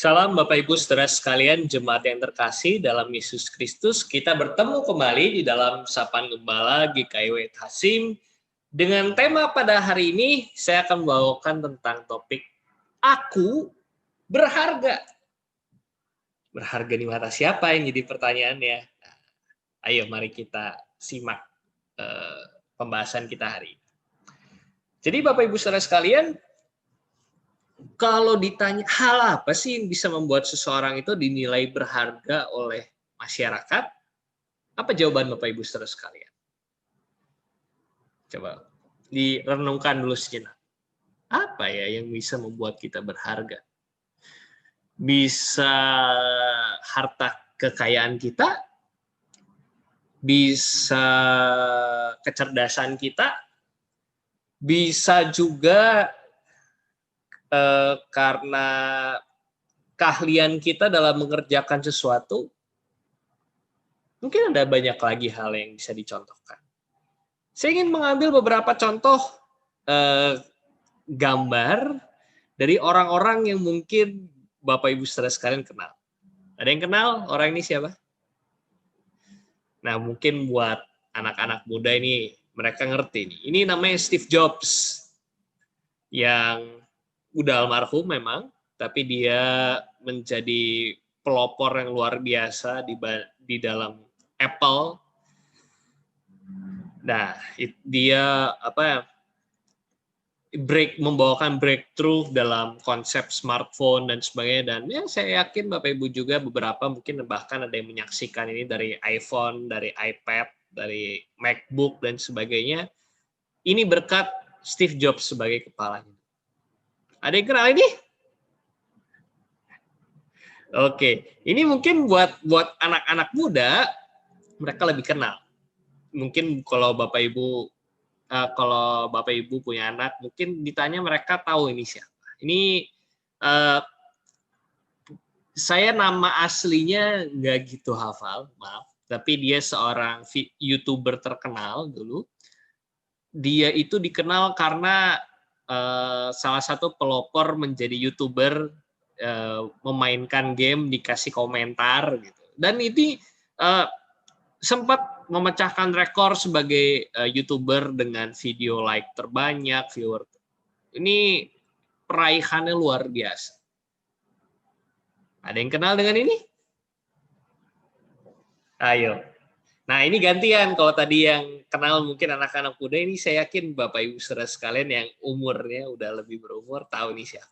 Salam Bapak Ibu saudara sekalian, jemaat yang terkasih dalam Yesus Kristus. Kita bertemu kembali di dalam Sapaan Gembala GKIW Hasim. Dengan tema pada hari ini, saya akan membawakan tentang topik Aku berharga. Berharga di mata siapa yang jadi pertanyaannya? Nah, ayo mari kita simak pembahasan kita hari ini. Jadi Bapak Ibu saudara sekalian, kalau ditanya hal apa sih yang bisa membuat seseorang itu dinilai berharga oleh masyarakat, apa jawaban Bapak Ibu saudara sekalian? Coba direnungkan dulu sejenak. Apa ya yang bisa membuat kita berharga? Bisa harta kekayaan kita, bisa kecerdasan kita, bisa juga karena keahlian kita dalam mengerjakan sesuatu. Mungkin ada banyak lagi hal yang bisa dicontohkan. Saya ingin mengambil beberapa contoh gambar dari orang-orang yang mungkin Bapak Ibu saudara sekalian kenal. Ada yang kenal orang ini siapa? Nah, mungkin buat anak-anak muda ini, mereka ngerti nih. Ini namanya Steve Jobs, yang udah almarhum memang, tapi dia menjadi pelopor yang luar biasa di dalam Apple. Nah, dia membawakan breakthrough dalam konsep smartphone dan sebagainya, dan ya saya yakin Bapak Ibu juga beberapa mungkin bahkan ada yang menyaksikan ini dari iPhone, dari iPad, dari MacBook dan sebagainya. Ini berkat Steve Jobs sebagai kepalanya. Ada yang kenal ini? Oke, ini mungkin buat anak-anak muda, mereka lebih kenal. Mungkin kalau Bapak Ibu punya anak, mungkin ditanya mereka tahu ini siapa. Ini saya nama aslinya nggak gitu hafal, maaf. Tapi dia seorang YouTuber terkenal dulu. Dia itu dikenal karena salah satu pelopor menjadi YouTuber, memainkan game, dikasih komentar gitu. Dan ini sempat memecahkan rekor sebagai YouTuber dengan video like terbanyak, viewer. Ini peraihannya luar biasa. Ada yang kenal dengan ini? Ayo. Nah, ini gantian. Kalau tadi yang kenal mungkin anak-anak muda, ini saya yakin Bapak Ibu saudara sekalian yang umurnya udah lebih berumur tahu nih siapa.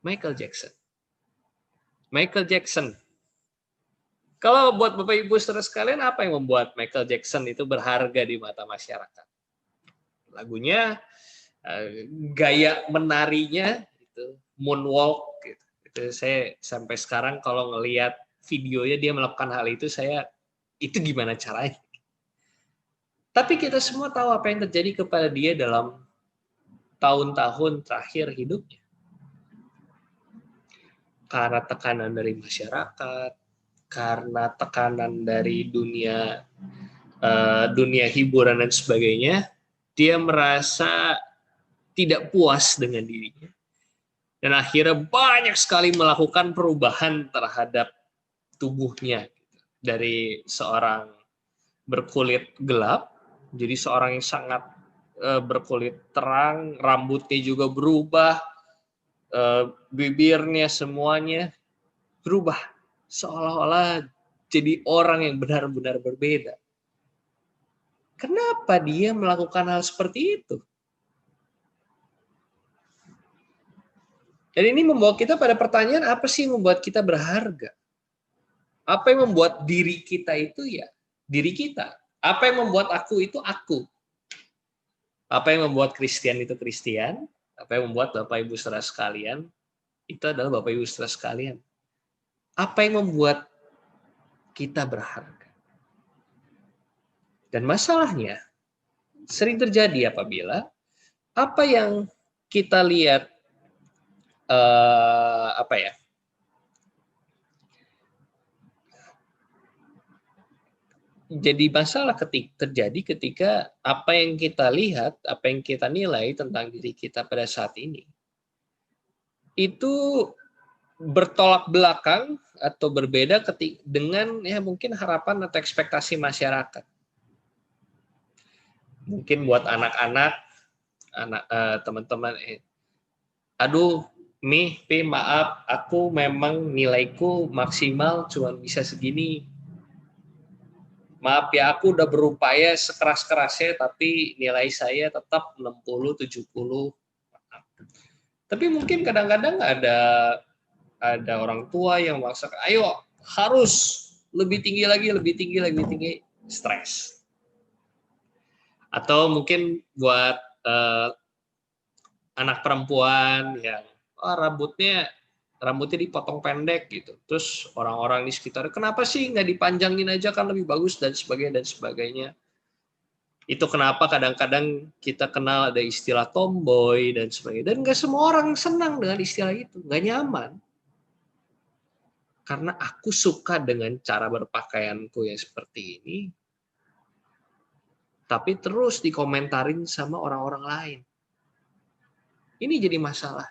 Michael Jackson. Michael Jackson. Kalau buat Bapak Ibu saudara sekalian, apa yang membuat Michael Jackson itu berharga di mata masyarakat? Lagunya, gaya menarinya, itu moonwalk. Gitu. Itu saya sampai sekarang kalau ngelihat videonya dia melakukan hal itu, itu gimana caranya? Tapi kita semua tahu apa yang terjadi kepada dia dalam tahun-tahun terakhir hidupnya. Karena tekanan dari masyarakat, karena tekanan dari dunia hiburan dan sebagainya, dia merasa tidak puas dengan dirinya. Dan akhirnya banyak sekali melakukan perubahan terhadap tubuhnya. Dari seorang berkulit gelap, jadi seorang yang sangat berkulit terang, rambutnya juga berubah, bibirnya semuanya berubah. Seolah-olah jadi orang yang benar-benar berbeda. Kenapa dia melakukan hal seperti itu? Dan ini membawa kita pada pertanyaan, apa sih yang membuat kita berharga? Apa yang membuat diri kita itu ya diri kita? Apa yang membuat aku itu aku? Apa yang membuat Kristen itu Kristen? Apa yang membuat Bapak Ibu saudara sekalian itu adalah Bapak Ibu saudara sekalian? Apa yang membuat kita berharga? Dan masalahnya sering terjadi apabila apa yang kita lihat jadi masalah terjadi ketika apa yang kita lihat, apa yang kita nilai tentang diri kita pada saat ini itu bertolak belakang atau berbeda dengan ya mungkin harapan atau ekspektasi masyarakat. Mungkin buat anak-anak, teman-teman, aduh, maaf, aku memang nilaiku maksimal cuma bisa segini. Maaf ya, aku udah berupaya sekeras-kerasnya, tapi nilai saya tetap 60, 70. Tapi mungkin kadang-kadang ada orang tua yang maksa, ayo harus lebih tinggi lagi, lebih tinggi, stres. Atau mungkin buat anak perempuan yang rambutnya dipotong pendek gitu. Terus orang-orang di sekitar, kenapa sih nggak dipanjangin aja kan lebih bagus dan sebagainya. Itu kenapa kadang-kadang kita kenal ada istilah tomboy dan sebagainya. Dan nggak semua orang senang dengan istilah itu, nggak nyaman. Karena aku suka dengan cara berpakaianku yang seperti ini, tapi terus dikomentarin sama orang-orang lain. Ini jadi masalah.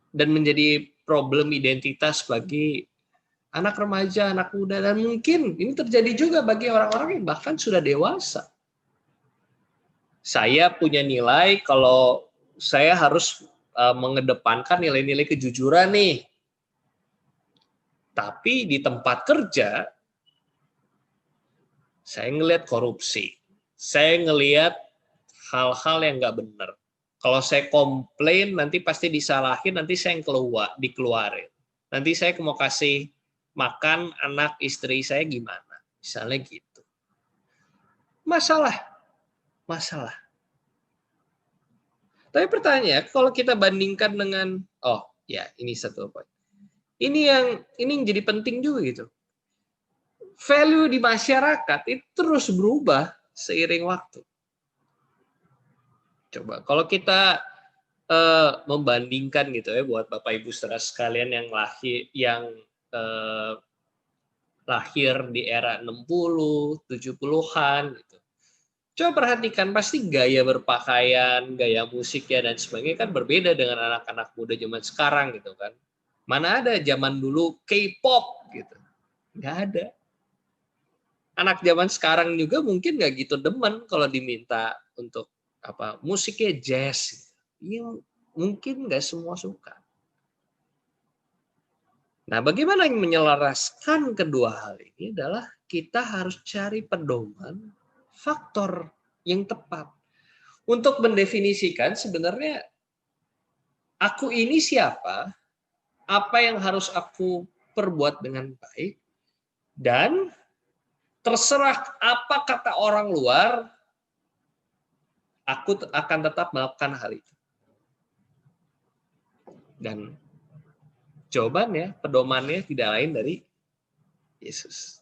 Dan menjadi problem identitas bagi anak remaja, anak muda, dan mungkin ini terjadi juga bagi orang-orang yang bahkan sudah dewasa. Saya punya nilai kalau saya harus mengedepankan nilai-nilai kejujuran nih. Tapi di tempat kerja, saya ngelihat korupsi. Saya ngelihat hal-hal yang nggak benar. Kalau saya komplain, nanti pasti disalahin, nanti saya yang dikeluarin. Nanti saya mau kasih makan anak istri saya gimana? Misalnya gitu. Masalah. Tapi pertanyaan, kalau kita bandingkan dengan, ini satu poin. Ini yang jadi penting juga gitu. Value di masyarakat itu terus berubah seiring waktu. Coba kalau kita membandingkan gitu ya buat Bapak Ibu saudara sekalian yang lahir di era 60, 70-an gitu. Coba perhatikan, pasti gaya berpakaian, gaya musiknya dan sebagainya kan berbeda dengan anak-anak muda zaman sekarang gitu kan. Mana ada zaman dulu K-pop gitu. Nggak ada. Anak zaman sekarang juga mungkin nggak gitu demen kalau diminta untuk musiknya jazz. Iya, mungkin nggak semua suka. Nah, bagaimana yang menyelaraskan kedua hal ini adalah kita harus cari pedoman faktor yang tepat untuk mendefinisikan sebenarnya aku ini siapa, apa yang harus aku perbuat dengan baik, dan terserah apa kata orang luar, aku akan tetap melakukan hal itu. Dan jawabannya, pedomannya tidak lain dari Yesus.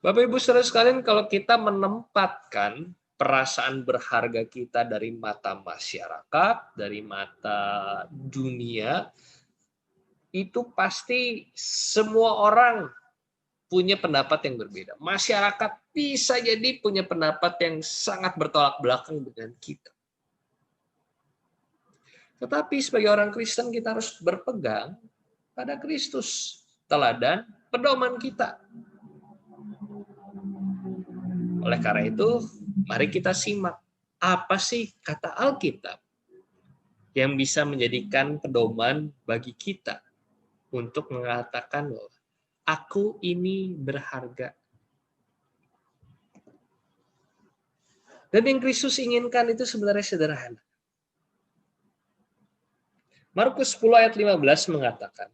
Bapak Ibu saudara sekalian, kalau kita menempatkan perasaan berharga kita dari mata masyarakat, dari mata dunia, itu pasti semua orang punya pendapat yang berbeda. Masyarakat bisa jadi punya pendapat yang sangat bertolak belakang dengan kita. Tetapi sebagai orang Kristen kita harus berpegang pada Kristus, teladan pedoman kita. Oleh karena itu, mari kita simak apa sih kata Alkitab yang bisa menjadikan pedoman bagi kita untuk mengatakan bahwa aku ini berharga. Dan yang Kristus inginkan itu sebenarnya sederhana. Markus 10 ayat 15 mengatakan,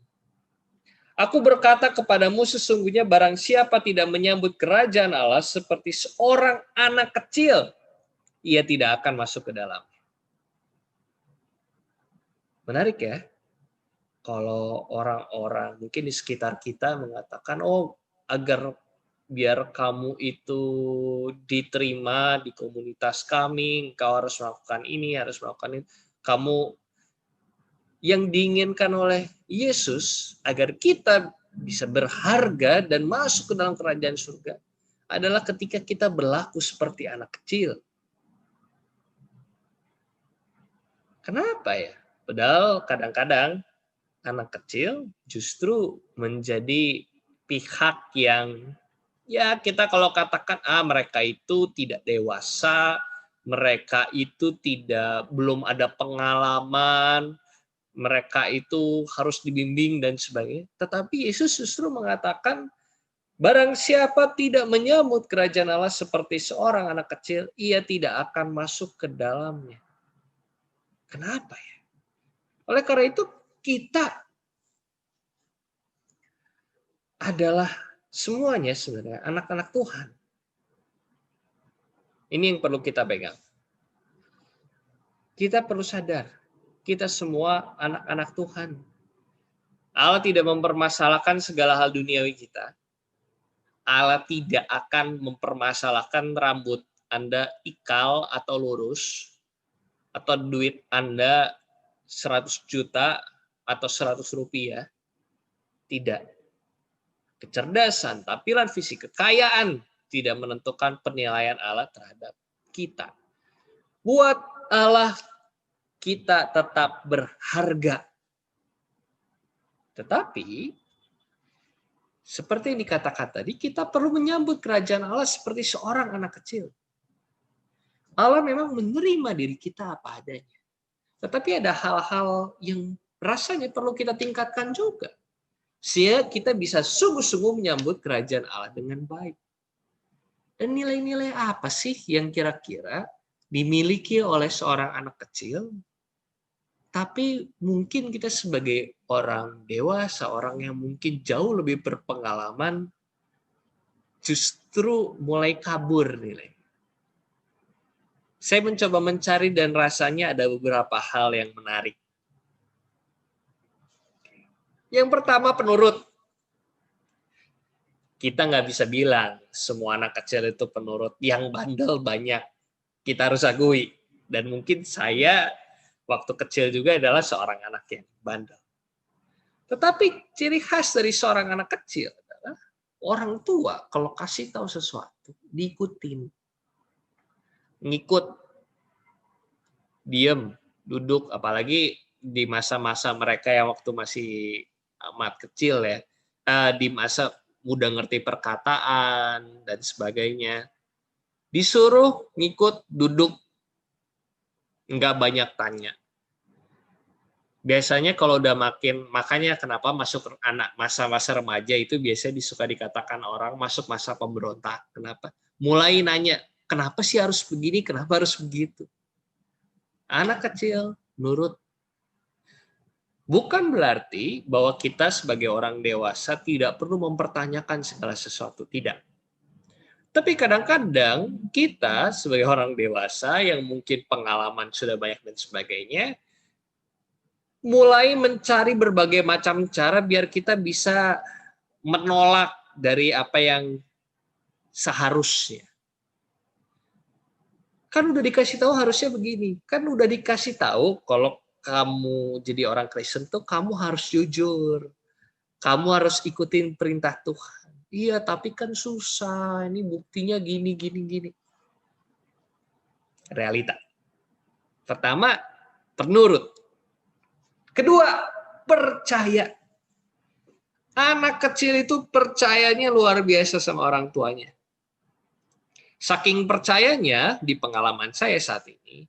aku berkata kepadamu sesungguhnya barang siapa tidak menyambut kerajaan Allah seperti seorang anak kecil, ia tidak akan masuk ke dalamnya. Menarik ya? Kalau orang-orang mungkin di sekitar kita mengatakan, agar biar kamu itu diterima di komunitas kami, engkau harus melakukan ini, harus melakukan itu. Kamu yang diinginkan oleh Yesus agar kita bisa berharga dan masuk ke dalam kerajaan surga adalah ketika kita berlaku seperti anak kecil. Kenapa ya? Padahal kadang-kadang anak kecil justru menjadi pihak yang ya kita kalau katakan mereka itu tidak dewasa, mereka itu belum ada pengalaman, mereka itu harus dibimbing dan sebagainya. Tetapi Yesus justru mengatakan barang siapa tidak menyambut kerajaan Allah seperti seorang anak kecil, ia tidak akan masuk ke dalamnya. Kenapa ya? Oleh karena itu kita adalah semuanya sebenarnya anak-anak Tuhan. Ini yang perlu kita pegang. Kita perlu sadar, kita semua anak-anak Tuhan. Allah tidak mempermasalahkan segala hal duniawi kita. Allah tidak akan mempermasalahkan rambut Anda ikal atau lurus, atau duit Anda 100 juta atau 100 rupiah. Tidak. Kecerdasan, tampilan fisik, kekayaan tidak menentukan penilaian Allah terhadap kita. Buat Allah, kita tetap berharga. Tetapi, seperti yang dikatakan tadi, kita perlu menyambut kerajaan Allah seperti seorang anak kecil. Allah memang menerima diri kita apa adanya. Tetapi ada hal-hal yang rasanya perlu kita tingkatkan juga. Sehingga kita bisa sungguh-sungguh menyambut kerajaan Allah dengan baik. Dan nilai-nilai apa sih yang kira-kira dimiliki oleh seorang anak kecil, tapi mungkin kita sebagai orang dewasa, orang yang mungkin jauh lebih berpengalaman, justru mulai kabur nilai. Saya mencoba mencari dan rasanya ada beberapa hal yang menarik. Yang pertama, penurut. Kita nggak bisa bilang semua anak kecil itu penurut. Yang bandel banyak. Kita harus akui. Dan mungkin saya waktu kecil juga adalah seorang anak yang bandel. Tetapi ciri khas dari seorang anak kecil adalah orang tua kalau kasih tahu sesuatu, diikutin. Ngikut. Diem, duduk, apalagi di masa-masa mereka yang waktu masih amat kecil ya, di masa udah ngerti perkataan dan sebagainya, disuruh ngikut duduk, nggak banyak tanya. Biasanya kalau udah makanya kenapa masuk anak masa-masa remaja itu biasanya disuka dikatakan orang masuk masa pemberontak. Kenapa? Mulai nanya, kenapa sih harus begini, kenapa harus begitu? Anak kecil nurut. Bukan berarti bahwa kita sebagai orang dewasa tidak perlu mempertanyakan segala sesuatu, tidak. Tapi kadang-kadang kita sebagai orang dewasa yang mungkin pengalaman sudah banyak dan sebagainya, mulai mencari berbagai macam cara biar kita bisa menolak dari apa yang seharusnya. Kan udah dikasih tahu harusnya begini, kan udah dikasih tahu kalau kamu jadi orang Kristen tuh kamu harus jujur. Kamu harus ikutin perintah Tuhan. Iya, tapi kan susah. Ini buktinya gini, gini, gini. Realita. Pertama, penurut. Kedua, percaya. Anak kecil itu percayanya luar biasa sama orang tuanya. Saking percayanya, di pengalaman saya saat ini,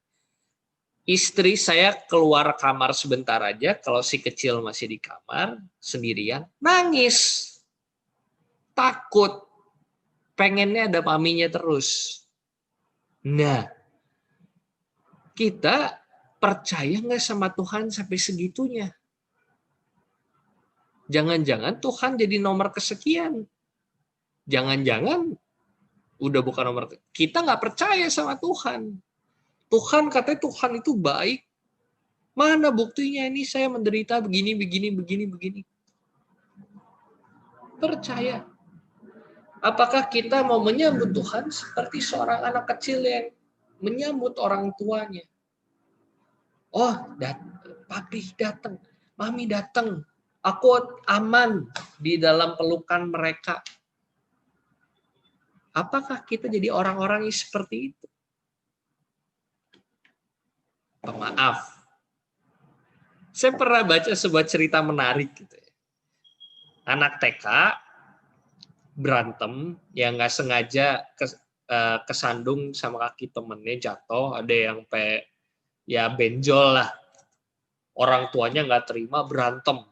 istri saya keluar kamar sebentar aja, kalau si kecil masih di kamar, sendirian, nangis. Takut. Pengennya ada maminya terus. Nah, kita percaya nggak sama Tuhan sampai segitunya? Jangan-jangan Tuhan jadi nomor kesekian. Jangan-jangan udah bukan nomor. Kita nggak percaya sama Tuhan. Tuhan katanya Tuhan itu baik. Mana buktinya ini saya menderita begini, begini, begini, begini. Percaya. Apakah kita mau menyambut Tuhan seperti seorang anak kecil yang menyambut orang tuanya? Oh, papi datang, mami datang, aku aman di dalam pelukan mereka. Apakah kita jadi orang-orang yang seperti itu? Pemaaf, Saya pernah baca sebuah cerita menarik gitu ya. Anak TK berantem yang nggak sengaja kesandung sama kaki temennya, jatuh, ada yang ya benjol lah. Orang tuanya nggak terima, berantem.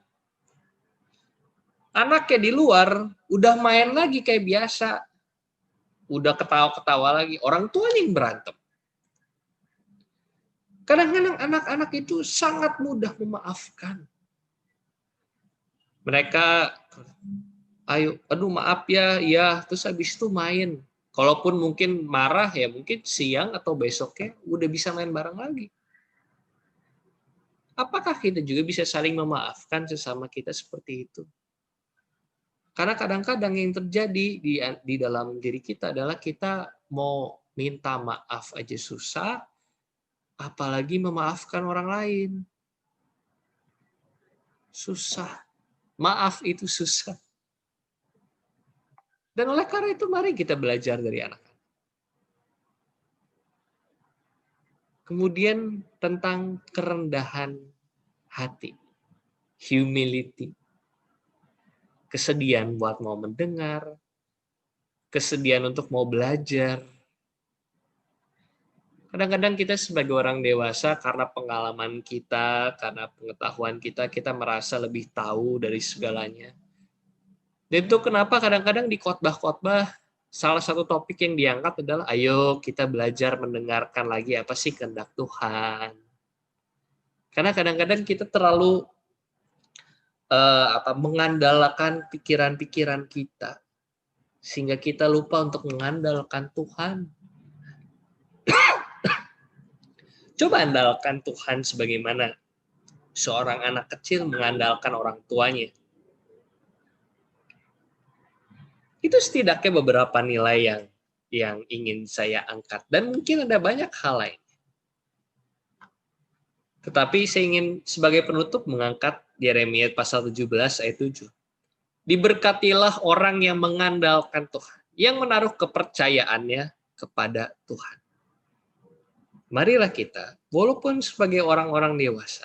Anaknya di luar udah main lagi kayak biasa. Udah ketawa-ketawa lagi. Orang tuanya yang berantem. Kadang-kadang anak-anak itu sangat mudah memaafkan. Mereka, aduh maaf ya, terus habis itu main. Kalaupun mungkin marah ya mungkin siang atau besoknya udah bisa main bareng lagi. Apakah kita juga bisa saling memaafkan sesama kita seperti itu? Karena kadang-kadang yang terjadi di dalam diri kita adalah kita mau minta maaf aja susah, apalagi memaafkan orang lain. Susah. Maaf itu susah. Dan oleh karena itu mari kita belajar dari anak-anak. Kemudian tentang kerendahan hati. Humility. Kesedihan buat mau mendengar. Kesedihan untuk mau belajar. Kadang-kadang kita sebagai orang dewasa karena pengalaman kita, karena pengetahuan kita merasa lebih tahu dari segalanya. Dan itu kenapa kadang-kadang di khotbah-khotbah salah satu topik yang diangkat adalah ayo kita belajar mendengarkan lagi apa sih kehendak Tuhan. Karena kadang-kadang kita terlalu mengandalkan pikiran-pikiran kita sehingga kita lupa untuk mengandalkan Tuhan. Coba andalkan Tuhan sebagaimana seorang anak kecil mengandalkan orang tuanya. Itu setidaknya beberapa nilai yang ingin saya angkat. Dan mungkin ada banyak hal lain. Tetapi saya ingin sebagai penutup mengangkat Yeremia pasal 17 ayat 7. Diberkatilah orang yang mengandalkan Tuhan, yang menaruh kepercayaannya kepada Tuhan. Marilah kita, walaupun sebagai orang-orang dewasa,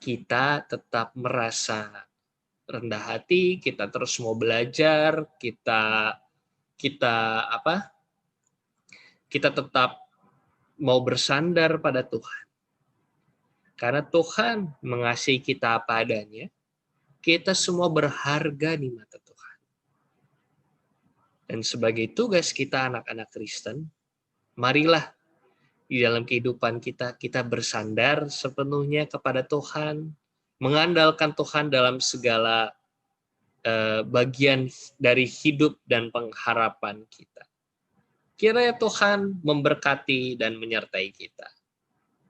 kita tetap merasa rendah hati, kita terus mau belajar, kita tetap mau bersandar pada Tuhan. Karena Tuhan mengasihi kita apa adanya, kita semua berharga di mata Tuhan. Dan sebagai tugas kita anak-anak Kristen, marilah di dalam kehidupan kita bersandar sepenuhnya kepada Tuhan, mengandalkan Tuhan dalam segala bagian dari hidup dan pengharapan kita. Kiranya Tuhan memberkati dan menyertai kita.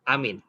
Amin.